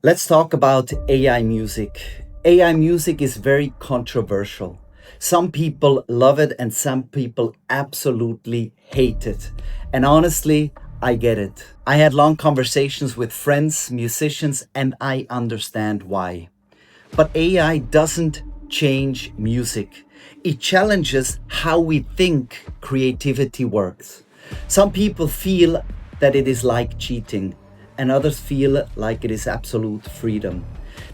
Let's talk about AI music. AI music is very controversial. Some people love it and some people absolutely hate it. And honestly, I get it. I had long conversations with friends, musicians, and I understand why. But AI doesn't change music. It challenges how we think creativity works. Some people feel that it is like cheating, and others feel like it is absolute freedom.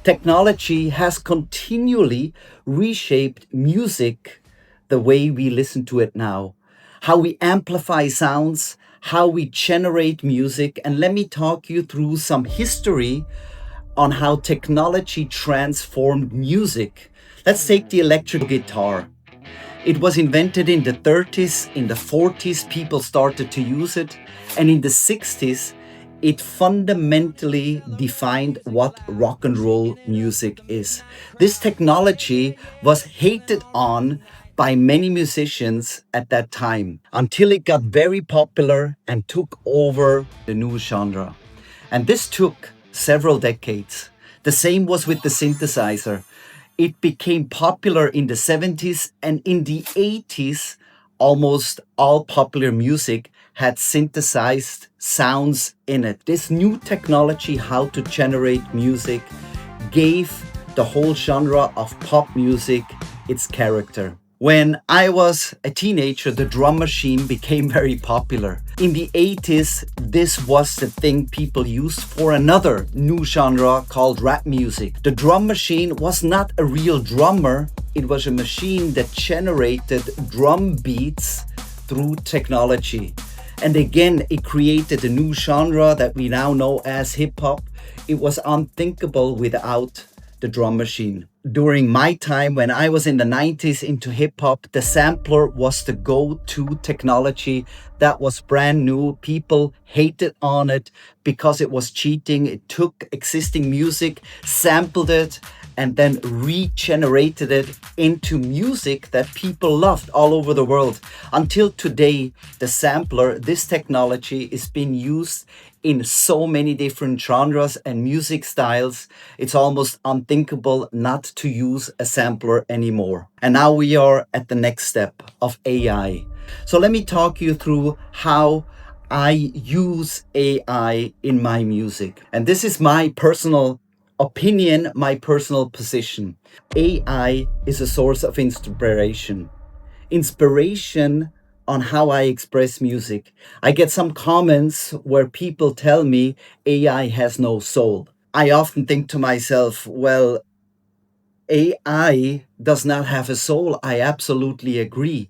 Technology has continually reshaped music the way we listen to it now, how we amplify sounds, how we generate music, and let me talk you through some history on how technology transformed music. Let's take the electric guitar. It was invented in the 30s, in the 40s, people started to use it, and in the 60s, it fundamentally defined what rock and roll music is. This technology was hated on by many musicians at that time until it got very popular and took over the new genre. And this took several decades. The same was with the synthesizer. It became popular in the 70s, and in the 80s, almost all popular music had synthesized sounds in it. This new technology, how to generate music, gave the whole genre of pop music its character. When I was a teenager, the drum machine became very popular. In the 80s, this was the thing people used for another new genre called rap music. The drum machine was not a real drummer, it was a machine that generated drum beats through technology. And again, it created a new genre that we now know as hip hop. It was unthinkable without the drum machine. During my time when I was in the 90s into hip hop, the sampler was the go-to technology that was brand new. People hated on it because it was cheating. It took existing music, sampled it, and then regenerated it into music that people loved all over the world. Until today, the sampler, this technology, is being used in so many different genres and music styles. It's almost unthinkable not to use a sampler anymore. And now we are at the next step of AI. So let me talk you through how I use AI in my music. And this is my personal opinion, my personal position. AI is a source of inspiration. Inspiration on how I express music. I get some comments where people tell me AI has no soul. I often think to myself, well, AI does not have a soul. I absolutely agree.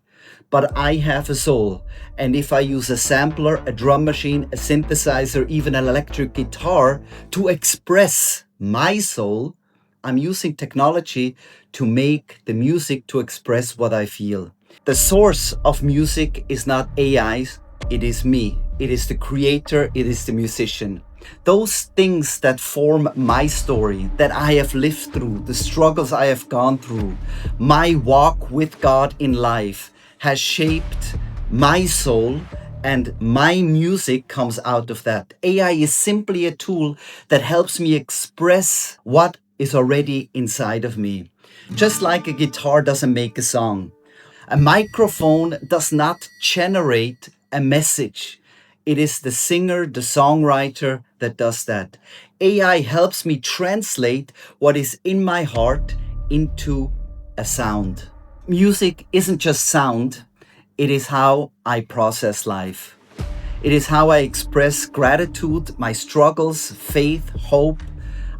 But I have a soul. And if I use a sampler, a drum machine, a synthesizer, even an electric guitar to express my soul, I'm using technology to make the music to express what I feel. The source of music is not AI, it is me. It is the creator, it is the musician. Those things that form my story, that I have lived through, the struggles I have gone through, my walk with God in life has shaped my soul, and my music comes out of that. AI is simply a tool that helps me express what is already inside of me. Just like a guitar doesn't make a song, a microphone does not generate a message. It is the singer, the songwriter that does that. AI helps me translate what is in my heart into a sound. Music isn't just sound, it is how I process life. It is how I express gratitude, my struggles, faith, hope,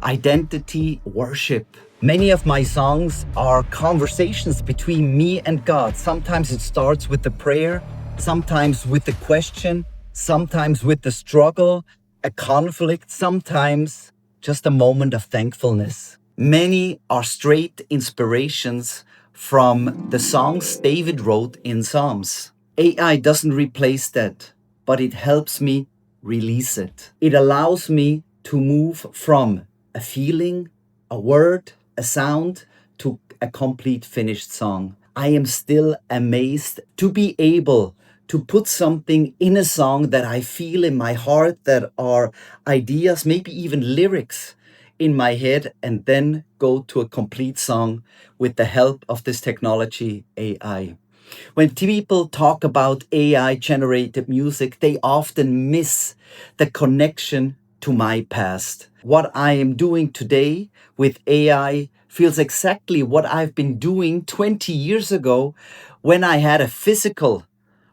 identity, worship. Many of my songs are conversations between me and God. Sometimes it starts with the prayer, sometimes with the question, sometimes with the struggle, a conflict, sometimes just a moment of thankfulness. Many are straight inspirations from the songs David wrote in Psalms. AI doesn't replace that, but it helps me release it. It allows me to move from a feeling, a word, a sound to a complete finished song. I am still amazed to be able to put something in a song that I feel in my heart, that are ideas, maybe even lyrics, in my head and then go to a complete song with the help of this technology, AI. When people talk about AI generated music, they often miss the connection to my past. What I am doing today with AI feels exactly what I've been doing 20 years ago when I had a physical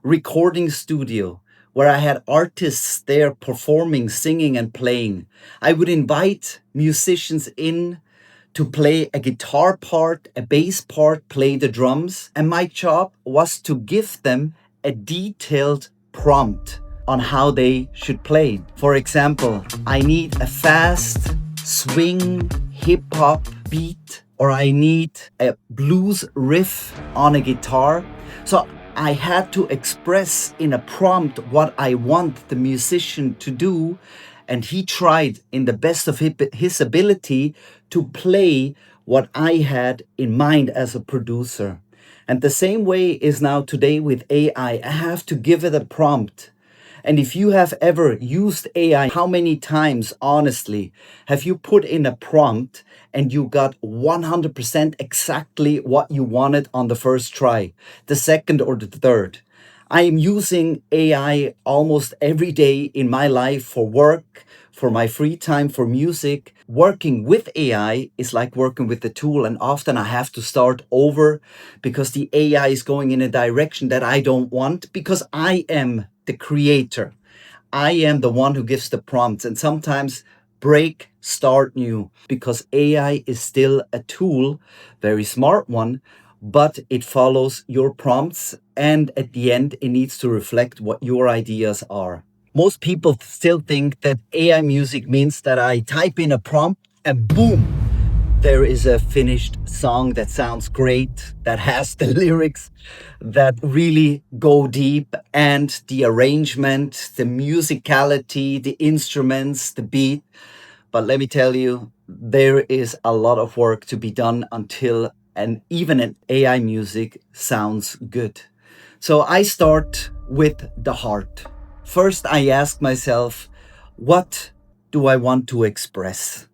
recording studio where I had artists there performing, singing, and playing. I would invite musicians in to play a guitar part, a bass part, play the drums. And my job was to give them a detailed prompt on how they should play. For example, I need a fast swing hip hop beat, or I need a blues riff on a guitar. So I had to express in a prompt what I want the musician to do, and he tried in the best of his ability to play what I had in mind as a producer. And the same way is now today with AI. I have to give it a prompt. And if you have ever used AI, how many times, honestly, have you put in a prompt and you got 100% exactly what you wanted on the first try, the second or the third? I am using AI almost every day in my life for work, for my free time, for music. Working with AI is like working with the tool, and often I have to start over because the AI is going in a direction that I don't want because I am the creator. I am the one who gives the prompts, and sometimes break, start new, because AI is still a tool, very smart one, but it follows your prompts, and at the end, it needs to reflect what your ideas are. Most people still think that AI music means that I type in a prompt and boom, there is a finished song that sounds great, that has the lyrics that really go deep, and the arrangement, the musicality, the instruments, the beat. But let me tell you, there is a lot of work to be done until even an AI music sounds good. So I start with the heart. First, I ask myself, what do I want to express?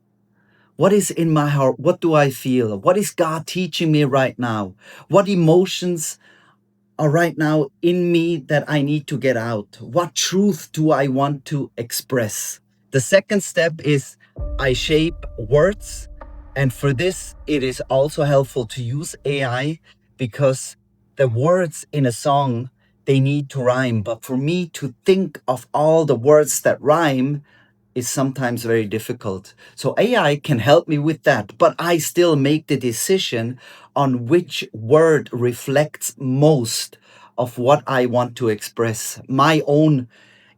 What is in my heart? What do I feel? What is God teaching me right now? What emotions are right now in me that I need to get out? What truth do I want to express? The second step is I shape words. And for this, it is also helpful to use AI because the words in a song, they need to rhyme. But for me to think of all the words that rhyme is sometimes very difficult. So AI can help me with that, but I still make the decision on which word reflects most of what I want to express, my own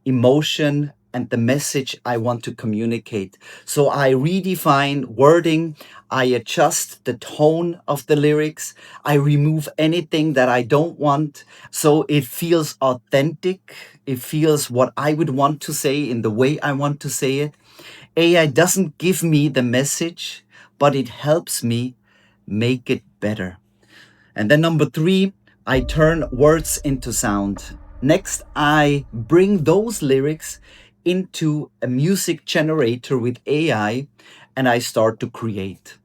emotion and the message I want to communicate. So I redefine wording, I adjust the tone of the lyrics, I remove anything that I don't want so it feels authentic. It feels what I would want to say in the way I want to say it. AI doesn't give me the message, but it helps me make it better. And then number three, I turn words into sound. Next, I bring those lyrics into a music generator with AI and I start to create.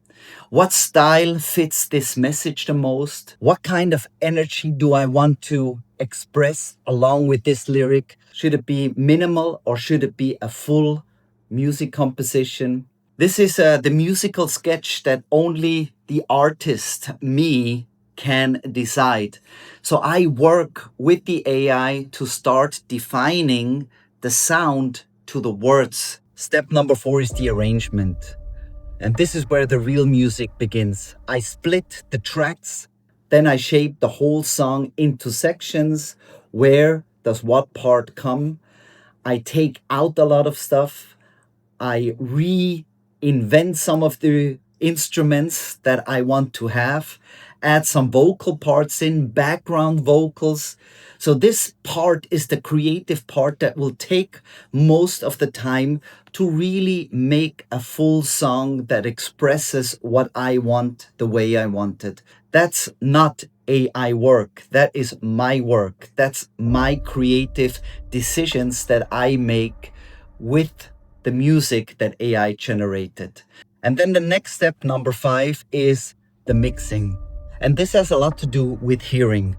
What style fits this message the most? What kind of energy do I want to express along with this lyric? Should it be minimal or should it be a full music composition? This is the musical sketch that only the artist, me, can decide. So I work with the AI to start defining the sound to the words. Step number four is the arrangement. And this is where the real music begins. I split the tracks, then I shape the whole song into sections. Where does what part come? I take out a lot of stuff. I reinvent some of the instruments that I want to have, add some vocal parts in, background vocals. So this part is the creative part that will take most of the time to really make a full song that expresses what I want the way I want it. That's not AI work. That is my work. That's my creative decisions that I make with the music that AI generated. And then the next step, number five, is the mixing. And this has a lot to do with hearing.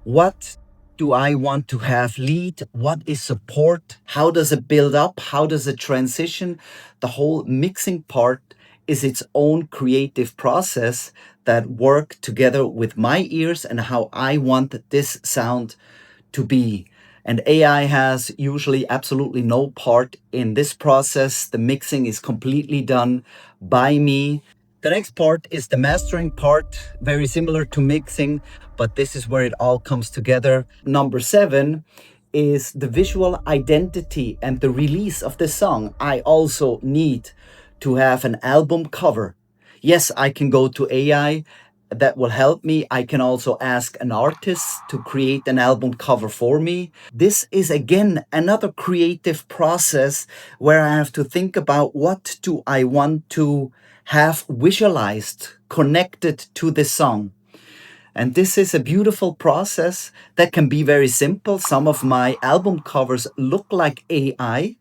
What do I want to have lead? What is support? How does it build up? How does it transition? The whole mixing part is its own creative process that work together with my ears and how I want this sound to be. And AI has usually absolutely no part in this process. The mixing is completely done by me. The next part is the mastering part, very similar to mixing, but this is where it all comes together. Number seven is the visual identity and the release of the song. I also need to have an album cover. Yes, I can go to AI that will help me. I can also ask an artist to create an album cover for me. This is again another creative process where I have to think about what do I want to have visualized, connected to the song. And this is a beautiful process that can be very simple. Some of my album covers look like AI.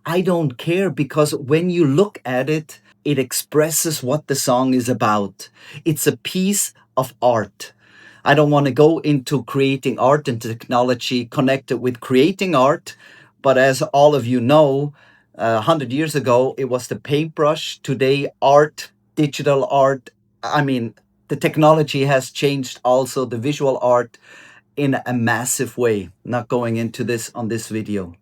I don't care because when you look at it, it expresses what the song is about. It's a piece of art. I don't want to go into creating art and technology connected with creating art, but as all of you know, 100 years ago, it was the paintbrush. Today, art, digital art, I mean, the technology has changed also the visual art in a massive way. Not going into this on this video.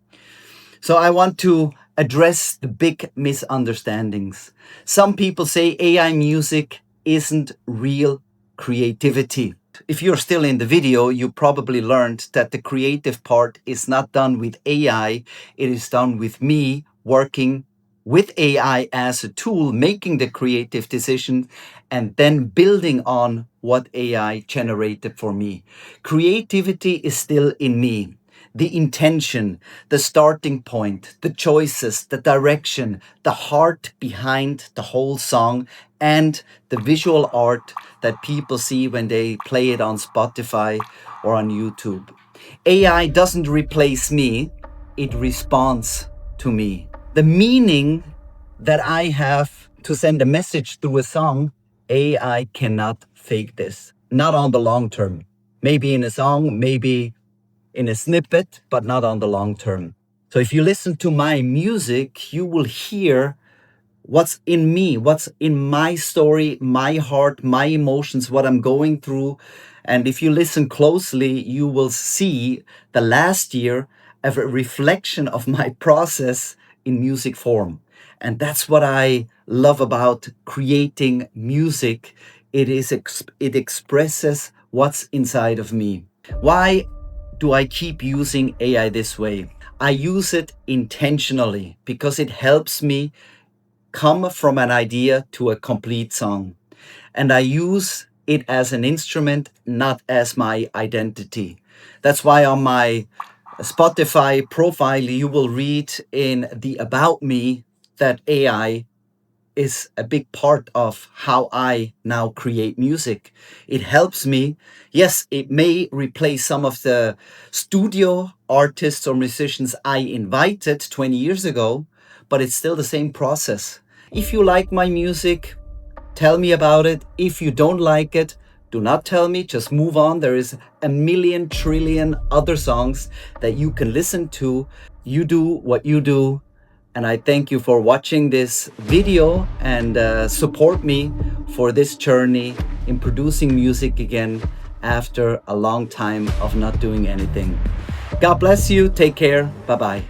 So I want to address the big misunderstandings. Some people say AI music isn't real creativity. If you're still in the video, you probably learned that the creative part is not done with AI. It is done with me working with AI as a tool, making the creative decision, and then building on what AI generated for me. Creativity is still in me. The intention, the starting point, the choices, the direction, the heart behind the whole song, and the visual art that people see when they play it on Spotify or on YouTube. AI doesn't replace me, it responds to me. The meaning that I have to send a message through a song, AI cannot fake this. Not on the long term. Maybe in a song, maybe in a snippet, but not on the long term. So if you listen to my music, you will hear what's in me, what's in my story, my heart, my emotions, what I'm going through. And if you listen closely, you will see the last year of a reflection of my process in music form. And that's what I love about creating music. It expresses what's inside of me. Why do I keep using AI this way? I use it intentionally because it helps me come from an idea to a complete song. And I use it as an instrument, not as my identity. That's why on my Spotify profile, you will read in the About Me that AI is a big part of how I now create music. It helps me. Yes, it may replace some of the studio artists or musicians I invited 20 years ago, but it's still the same process. If you like my music, tell me about it. If you don't like it, do not tell me, just move on. There is a million trillion other songs that you can listen to. You do what you do. And I thank you for watching this video and support me for this journey in producing music again after a long time of not doing anything. God bless you. Take care. Bye bye.